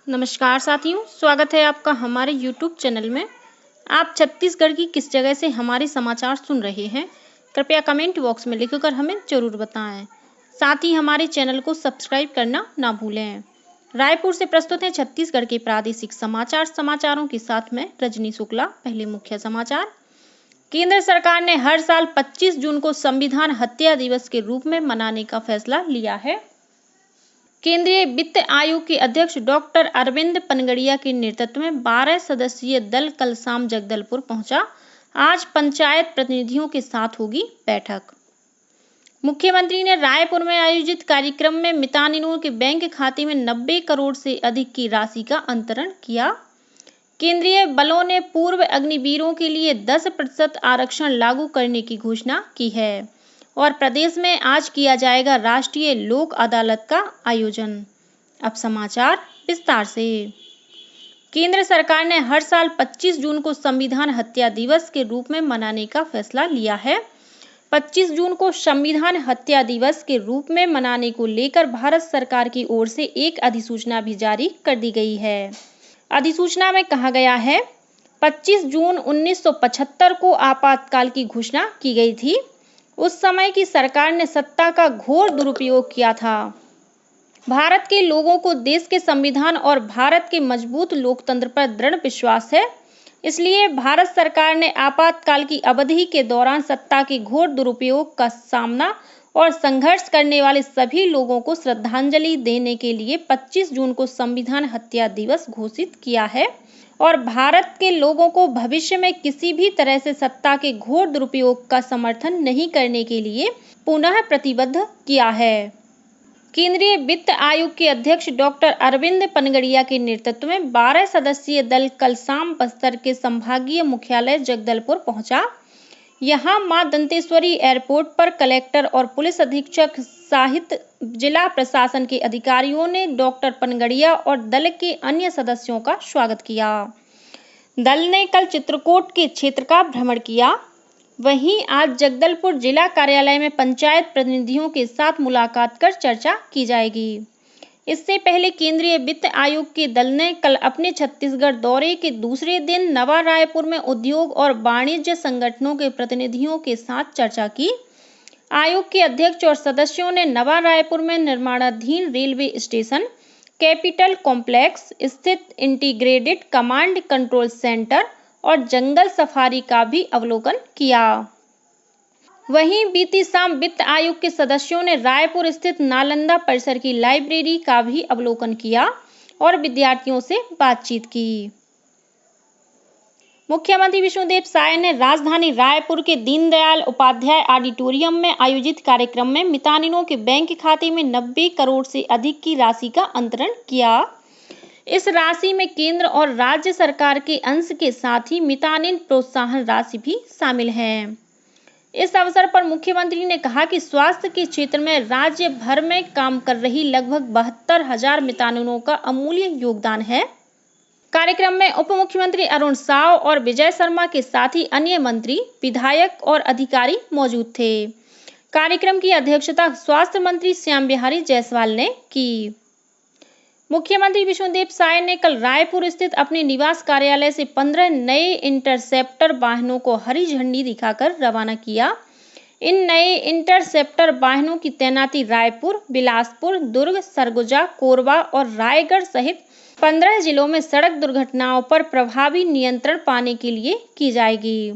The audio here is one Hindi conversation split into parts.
नमस्कार साथियों, स्वागत है आपका हमारे YouTube चैनल में। आप छत्तीसगढ़ की किस जगह से हमारे समाचार सुन रहे हैं, कृपया कमेंट बॉक्स में लिखकर हमें ज़रूर बताएं। साथ ही हमारे चैनल को सब्सक्राइब करना ना भूलें। रायपुर से प्रस्तुत है छत्तीसगढ़ के प्रादेशिक समाचारों के साथ में रजनी शुक्ला। पहले मुख्य समाचार। केंद्र सरकार ने हर साल 25 जून को संविधान हत्या दिवस के रूप में मनाने का फैसला लिया है। केंद्रीय वित्त आयोग के अध्यक्ष डॉक्टर अरविंद पनगड़िया के नेतृत्व में 12 सदस्यीय दल कल शाम जगदलपुर पहुंचा। आज पंचायत प्रतिनिधियों के साथ होगी बैठक। मुख्यमंत्री ने रायपुर में आयोजित कार्यक्रम में मितानिनों के बैंक खाते में 90 करोड़ से अधिक की राशि का अंतरण किया। केंद्रीय बलों ने पूर्व अग्निवीरों के लिए 10% आरक्षण लागू करने की घोषणा की है और प्रदेश में आज किया जाएगा राष्ट्रीय लोक अदालत का आयोजन। अब समाचार विस्तार से। केंद्र सरकार ने हर साल 25 जून को संविधान हत्या दिवस के रूप में मनाने का फैसला लिया है। 25 जून को संविधान हत्या दिवस के रूप में मनाने को लेकर भारत सरकार की ओर से एक अधिसूचना भी जारी कर दी गई है। अधिसूचना में कहा गया है, 25 जून 1975 को आपातकाल की घोषणा की गई थी। उस समय की सरकार ने सत्ता का घोर दुरुपयोग किया था। भारत के लोगों को देश के संविधान और भारत के मजबूत लोकतंत्र पर दृढ़ विश्वास है। इसलिए भारत सरकार ने आपातकाल की अवधि के दौरान सत्ता के घोर दुरुपयोग का सामना और संघर्ष करने वाले सभी लोगों को श्रद्धांजलि देने के लिए 25 जून को संविधान हत्या दिवस घोषित किया है और भारत के लोगों को भविष्य में किसी भी तरह से सत्ता के घोर दुरुपयोग का समर्थन नहीं करने के लिए पुनः प्रतिबद्ध किया है। केंद्रीय वित्त आयोग के अध्यक्ष डॉक्टर अरविंद पनगड़िया के नेतृत्व में 12 सदस्यीय दल कल शाम बस्तर के संभागीय मुख्यालय जगदलपुर पहुंचा। यहां मां दंतेश्वरी एयरपोर्ट पर कलेक्टर और पुलिस अधीक्षक सहित जिला प्रशासन के अधिकारियों ने डॉक्टर पनगड़िया और दल के अन्य सदस्यों का स्वागत किया। दल ने कल चित्रकोट के क्षेत्र का भ्रमण किया। वहीं आज जगदलपुर जिला कार्यालय में पंचायत प्रतिनिधियों के साथ मुलाकात कर चर्चा की जाएगी। इससे पहले केंद्रीय वित्त आयोग के दल ने कल अपने छत्तीसगढ़ दौरे के दूसरे दिन नवा रायपुर में उद्योग और वाणिज्य संगठनों के प्रतिनिधियों के साथ चर्चा की। आयोग के अध्यक्ष और सदस्यों ने नवा रायपुर में निर्माणाधीन रेलवे स्टेशन, कैपिटल कॉम्प्लेक्स स्थित इंटीग्रेटेड कमांड कंट्रोल सेंटर और जंगल सफारी का भी अवलोकन किया। वहीं बीती शाम वित्त आयोग के सदस्यों ने रायपुर स्थित नालंदा परिसर की लाइब्रेरी का भी अवलोकन किया और विद्यार्थियों से बातचीत की। मुख्यमंत्री विष्णुदेव साय ने राजधानी रायपुर के दीनदयाल उपाध्याय ऑडिटोरियम में आयोजित कार्यक्रम में मितानिनों के बैंक खाते में 90 करोड़ से अधिक की राशि का अंतरण किया। इस राशि में केंद्र और राज्य सरकार के अंश के साथ ही मितानिन प्रोत्साहन राशि भी शामिल है। इस अवसर पर मुख्यमंत्री ने कहा कि स्वास्थ्य के क्षेत्र में राज्य भर में काम कर रही लगभग 72,000 मितानिनों का अमूल्य योगदान है। कार्यक्रम में उप मुख्यमंत्री अरुण साव और विजय शर्मा के साथ ही अन्य मंत्री, विधायक और अधिकारी मौजूद थे। कार्यक्रम की अध्यक्षता स्वास्थ्य मंत्री श्याम बिहारी जायसवाल ने की। मुख्यमंत्री विष्णुदेव साय ने कल रायपुर स्थित अपने निवास कार्यालय से 15 नए इंटरसेप्टर वाहनों को हरी झंडी दिखाकर रवाना किया। इन नए इंटरसेप्टर वाहनों की तैनाती रायपुर, बिलासपुर, दुर्ग, सरगुजा, कोरबा और रायगढ़ सहित 15 जिलों में सड़क दुर्घटनाओं पर प्रभावी नियंत्रण पाने के लिए की जाएगी।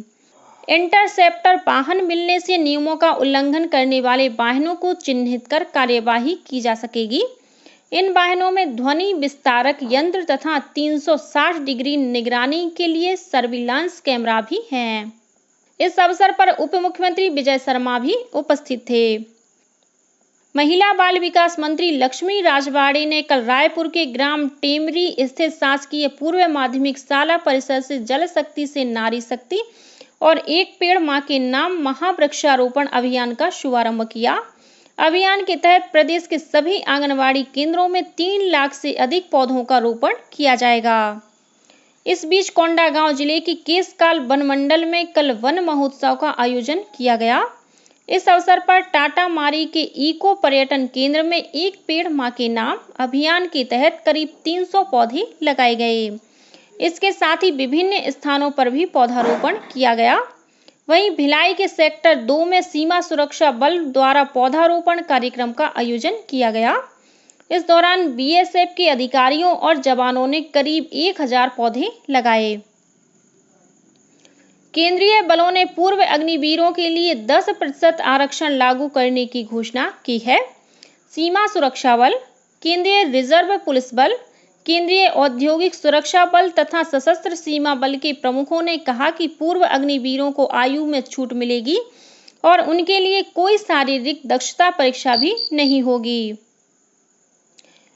इंटरसेप्टर वाहन मिलने से नियमों का उल्लंघन करने वाले वाहनों को चिन्हित कर कार्यवाही की जा सकेगी। इन वाहनों में ध्वनि विस्तारक यंत्र तथा 360 डिग्री निगरानी के लिए सर्विलांस कैमरा भी हैं। इस अवसर पर उप मुख्यमंत्री विजय शर्मा भी उपस्थित थे। महिला बाल विकास मंत्री लक्ष्मी राजवाड़े ने कल रायपुर के ग्राम टेमरी स्थित शासकीय पूर्व माध्यमिक शाला परिसर से जल शक्ति से नारी शक्ति और एक पेड़ मां के नाम महावृक्षारोपण अभियान का शुभारंभ किया। अभियान के तहत प्रदेश के सभी आंगनवाड़ी केंद्रों में 3 लाख से अधिक पौधों का रोपण किया जाएगा। इस बीच कोंडागांव जिले के केशकाल वन मंडल में कल वन महोत्सव का आयोजन किया गया। इस अवसर पर टाटा मारी के इको पर्यटन केंद्र में एक पेड़ मां के नाम अभियान के तहत करीब 300 पौधे लगाए गए। इसके साथ ही विभिन्न स्थानों पर भी पौधारोपण किया गया। वहीं भिलाई के सेक्टर 2 में सीमा सुरक्षा बल द्वारा पौधारोपण कार्यक्रम का आयोजन किया गया। इस दौरान बीएसएफ के अधिकारियों और जवानों ने करीब 1000 पौधे लगाए। केंद्रीय बलों ने पूर्व अग्निवीरों के लिए 10% आरक्षण लागू करने की घोषणा की है। सीमा सुरक्षा बल, केंद्रीय रिजर्व पुलिस बल, केंद्रीय औद्योगिक सुरक्षा बल तथा सशस्त्र सीमा बल के प्रमुखों ने कहा कि पूर्व अग्निवीरों को आयु में छूट मिलेगी और उनके लिए कोई शारीरिक दक्षता परीक्षा भी नहीं होगी।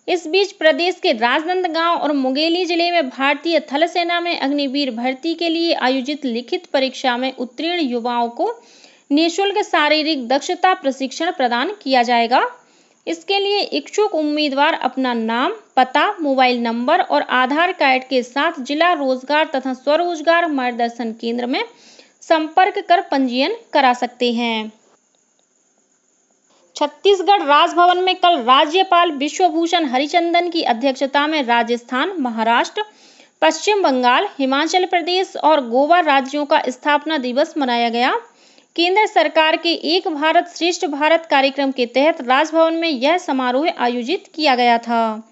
इस बीच प्रदेश के राजनांदगांव और मुंगेली जिले में भारतीय थल सेना में अग्निवीर भर्ती के लिए आयोजित लिखित परीक्षा में उत्तीर्ण युवाओं को निःशुल्क शारीरिक दक्षता प्रशिक्षण प्रदान किया जाएगा। इसके लिए इच्छुक उम्मीदवार अपना नाम, पता, मोबाइल नंबर और आधार कार्ड के साथ जिला रोजगार तथा स्वरोजगार मार्गदर्शन केंद्र में संपर्क कर पंजीयन करा सकते हैं। छत्तीसगढ़ राजभवन में कल राज्यपाल विश्वभूषण हरिचंदन की अध्यक्षता में राजस्थान, महाराष्ट्र, पश्चिम बंगाल, हिमाचल प्रदेश और गोवा राज्यों का स्थापना दिवस मनाया गया। केंद्र सरकार के एक भारत श्रेष्ठ भारत कार्यक्रम के तहत राजभवन में यह समारोह आयोजित किया गया था।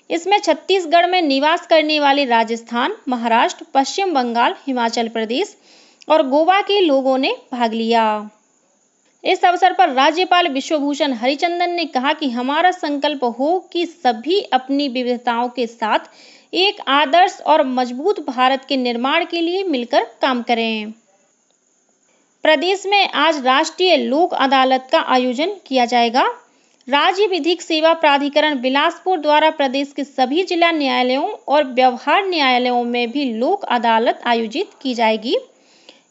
इसमें छत्तीसगढ़ में निवास करने वाले राजस्थान, महाराष्ट्र, पश्चिम बंगाल, हिमाचल प्रदेश और गोवा के लोगों ने भाग लिया। इस अवसर पर राज्यपाल विश्वभूषण हरिचंदन ने कहा कि हमारा संकल्प हो कि सभी अपनी विविधताओं के साथ एक आदर्श और मजबूत भारत के निर्माण के लिए मिलकर काम करें। प्रदेश में आज राष्ट्रीय लोक अदालत का आयोजन किया जाएगा। राज्य विधिक सेवा प्राधिकरण बिलासपुर द्वारा प्रदेश के सभी जिला न्यायालयों और व्यवहार न्यायालयों में भी लोक अदालत आयोजित की जाएगी।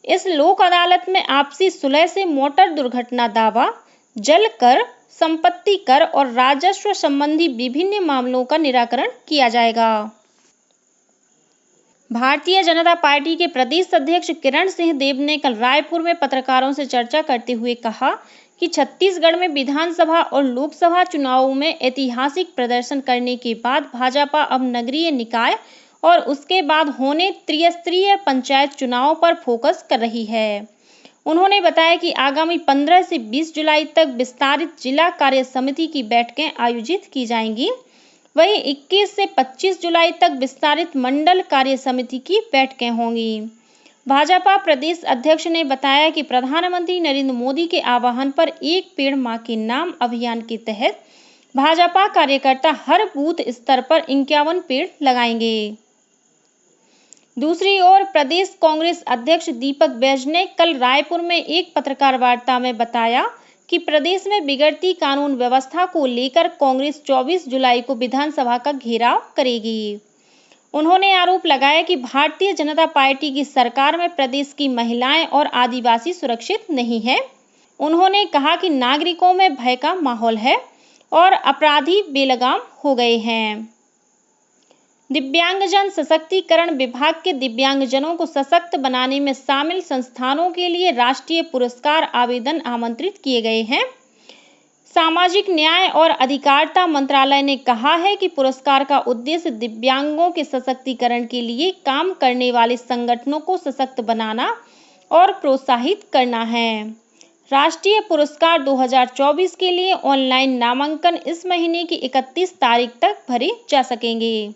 इस लोक अदालत में आपसी सुलह से मोटर दुर्घटना दावा, जल कर, संपत्ति कर और राजस्व संबंधी विभिन्न मामलों का निराकरण किया जाएगा। भारतीय जनता पार्टी के प्रदेश अध्यक्ष किरण सिंह देव ने कल रायपुर में पत्रकारों से चर्चा करते हुए कहा कि छत्तीसगढ़ में विधानसभा और लोकसभा चुनावों में ऐतिहासिक प्रदर्शन करने के बाद भाजपा अब नगरीय निकाय और उसके बाद होने त्रिस्तरीय पंचायत चुनाव पर फोकस कर रही है। उन्होंने बताया कि आगामी 15 से 20 जुलाई तक विस्तारित जिला कार्य समिति की बैठकें आयोजित की जाएंगी। वहीं 21 से 25 जुलाई तक विस्तारित मंडल कार्य समिति की बैठकें होंगी। भाजपा प्रदेश अध्यक्ष ने बताया कि प्रधानमंत्री नरेंद्र मोदी के आह्वान पर एक पेड़ मां के नाम अभियान के तहत भाजपा कार्यकर्ता हर बूथ स्तर पर 51 पेड़ लगाएंगे। दूसरी ओर प्रदेश कांग्रेस अध्यक्ष दीपक बैज ने कल रायपुर में एक पत्रकार वार्ता में बताया कि प्रदेश में बिगड़ती कानून व्यवस्था को लेकर कांग्रेस 24 जुलाई को विधानसभा का घेराव करेगी। उन्होंने आरोप लगाया कि भारतीय जनता पार्टी की सरकार में प्रदेश की महिलाएं और आदिवासी सुरक्षित नहीं है। उन्होंने कहा कि नागरिकों में भय का माहौल है और अपराधी बेलगाम हो गए हैं। दिव्यांगजन सशक्तिकरण विभाग के दिव्यांगजनों को सशक्त बनाने में शामिल संस्थानों के लिए राष्ट्रीय पुरस्कार आवेदन आमंत्रित किए गए हैं। सामाजिक न्याय और अधिकारिता मंत्रालय ने कहा है कि पुरस्कार का उद्देश्य दिव्यांगों के सशक्तिकरण के लिए काम करने वाले संगठनों को सशक्त बनाना और प्रोत्साहित करना है। राष्ट्रीय पुरस्कार 2024 के लिए ऑनलाइन नामांकन इस महीने की 31 तारीख तक भरे जा सकेंगे।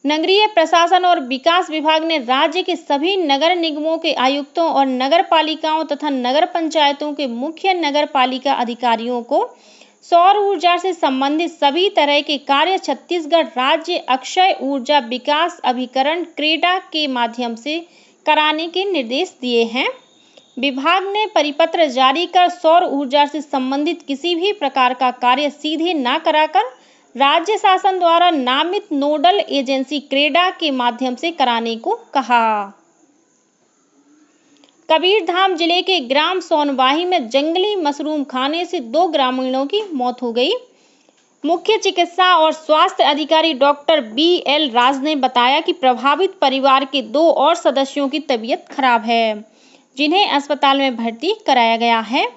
नगरीय प्रशासन और विकास विभाग ने राज्य के सभी नगर निगमों के आयुक्तों और नगर पालिकाओं तथा नगर पंचायतों के मुख्य नगर पालिका अधिकारियों को सौर ऊर्जा से संबंधित सभी तरह के कार्य छत्तीसगढ़ राज्य अक्षय ऊर्जा विकास अभिकरण क्रेडा के माध्यम से कराने के निर्देश दिए हैं। विभाग ने परिपत्र जारी कर सौर ऊर्जा से संबंधित किसी भी प्रकार का कार्य सीधे न कराकर राज्य शासन द्वारा नामित नोडल एजेंसी क्रेडा के माध्यम से कराने को कहा। कबीरधाम जिले के ग्राम सोनवाही में जंगली मशरूम खाने से 2 ग्रामीणों की मौत हो गई। मुख्य चिकित्सा और स्वास्थ्य अधिकारी डॉक्टर BL राज ने बताया कि प्रभावित परिवार के 2 और सदस्यों की तबीयत खराब है, जिन्हें अस्पताल में भर्ती कराया गया है।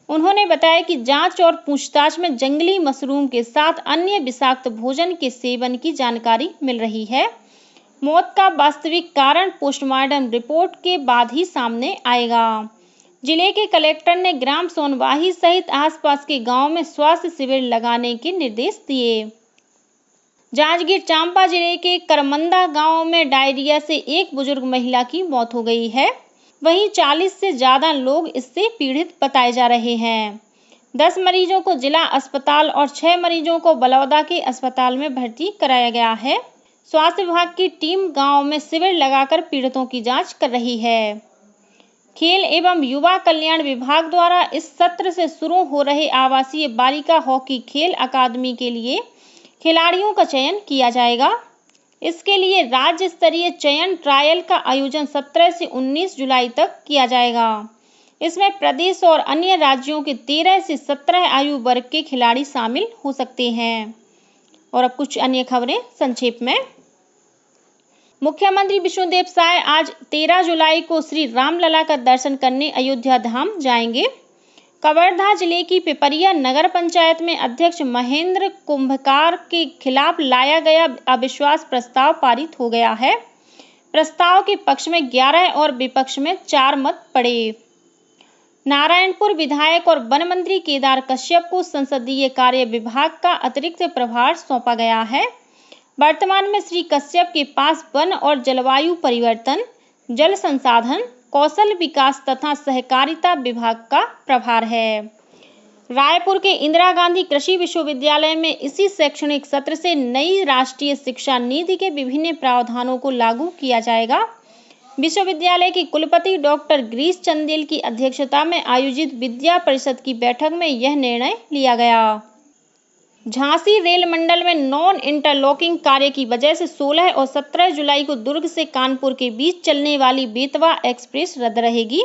उन्होंने बताया कि जांच और पूछताछ में जंगली मशरूम के साथ अन्य विषाक्त भोजन के सेवन की जानकारी मिल रही है। मौत का वास्तविक कारण पोस्टमार्टम रिपोर्ट के बाद ही सामने आएगा। जिले के कलेक्टर ने ग्राम सोनवाही सहित आसपास के गांव में स्वास्थ्य शिविर लगाने के निर्देश दिए। जांजगीर चांपा जिले के करमंदा गांव में डायरिया से एक बुजुर्ग महिला की मौत हो गई है। वहीं 40 से ज्यादा लोग इससे पीड़ित बताए जा रहे हैं। 10 मरीजों को जिला अस्पताल और 6 मरीजों को बलौदा के अस्पताल में भर्ती कराया गया है। स्वास्थ्य विभाग की टीम गांव में शिविर लगाकर पीड़ितों की जांच कर रही है। खेल एवं युवा कल्याण विभाग द्वारा इस सत्र से शुरू हो रहे आवासीय बालिका हॉकी खेल अकादमी के लिए खिलाड़ियों का चयन किया जाएगा। इसके लिए राज्य स्तरीय चयन ट्रायल का आयोजन 17 से 19 जुलाई तक किया जाएगा। इसमें प्रदेश और अन्य राज्यों के 13 से 17 आयु वर्ग के खिलाड़ी शामिल हो सकते हैं। और अब कुछ अन्य खबरें संक्षेप में। मुख्यमंत्री विष्णुदेव साय आज 13 जुलाई को श्री रामलला का दर्शन करने अयोध्या धाम जाएंगे। कवर्धा जिले की पिपरिया नगर पंचायत में अध्यक्ष महेंद्र कुंभकार के खिलाफ लाया गया अविश्वास प्रस्ताव पारित हो गया है। प्रस्ताव के पक्ष में 11 और विपक्ष में 4 मत पड़े। नारायणपुर विधायक और वन मंत्री केदार कश्यप को संसदीय कार्य विभाग का अतिरिक्त प्रभार सौंपा गया है। वर्तमान में श्री कश्यप के पास वन और जलवायु परिवर्तन, जल संसाधन, कौशल विकास तथा सहकारिता विभाग का प्रभार है। रायपुर के इंदिरा गांधी कृषि विश्वविद्यालय में इसी शैक्षणिक सत्र से नई राष्ट्रीय शिक्षा नीति के विभिन्न प्रावधानों को लागू किया जाएगा। विश्वविद्यालय की कुलपति डॉक्टर गिरीश चंदेल की अध्यक्षता में आयोजित विद्या परिषद की बैठक में यह निर्णय लिया गया। झांसी रेल मंडल में नॉन इंटरलॉकिंग कार्य की वजह से 16 और 17 जुलाई को दुर्ग से कानपुर के बीच चलने वाली बेतवा एक्सप्रेस रद्द रहेगी।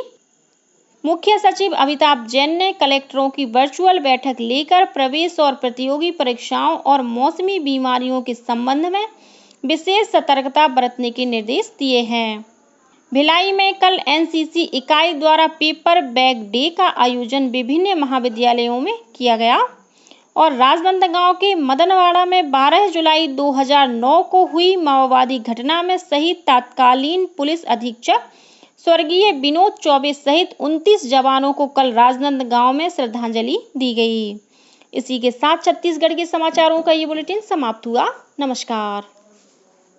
मुख्य सचिव अमिताभ जैन ने कलेक्टरों की वर्चुअल बैठक लेकर प्रवेश और प्रतियोगी परीक्षाओं और मौसमी बीमारियों के संबंध में विशेष सतर्कता बरतने के निर्देश दिए हैं। भिलाई में कल एनसीसी इकाई द्वारा पेपर बैग डे का आयोजन विभिन्न महाविद्यालयों में किया गया। और राजनांदगांव के मदनवाड़ा में 12 जुलाई 2009 को हुई माओवादी घटना में शहीद तत्कालीन पुलिस अधीक्षक स्वर्गीय विनोद चौबे सहित 29 जवानों को कल राजनांदगांव में श्रद्धांजलि दी गई। इसी के साथ छत्तीसगढ़ के समाचारों का ये बुलेटिन समाप्त हुआ। नमस्कार।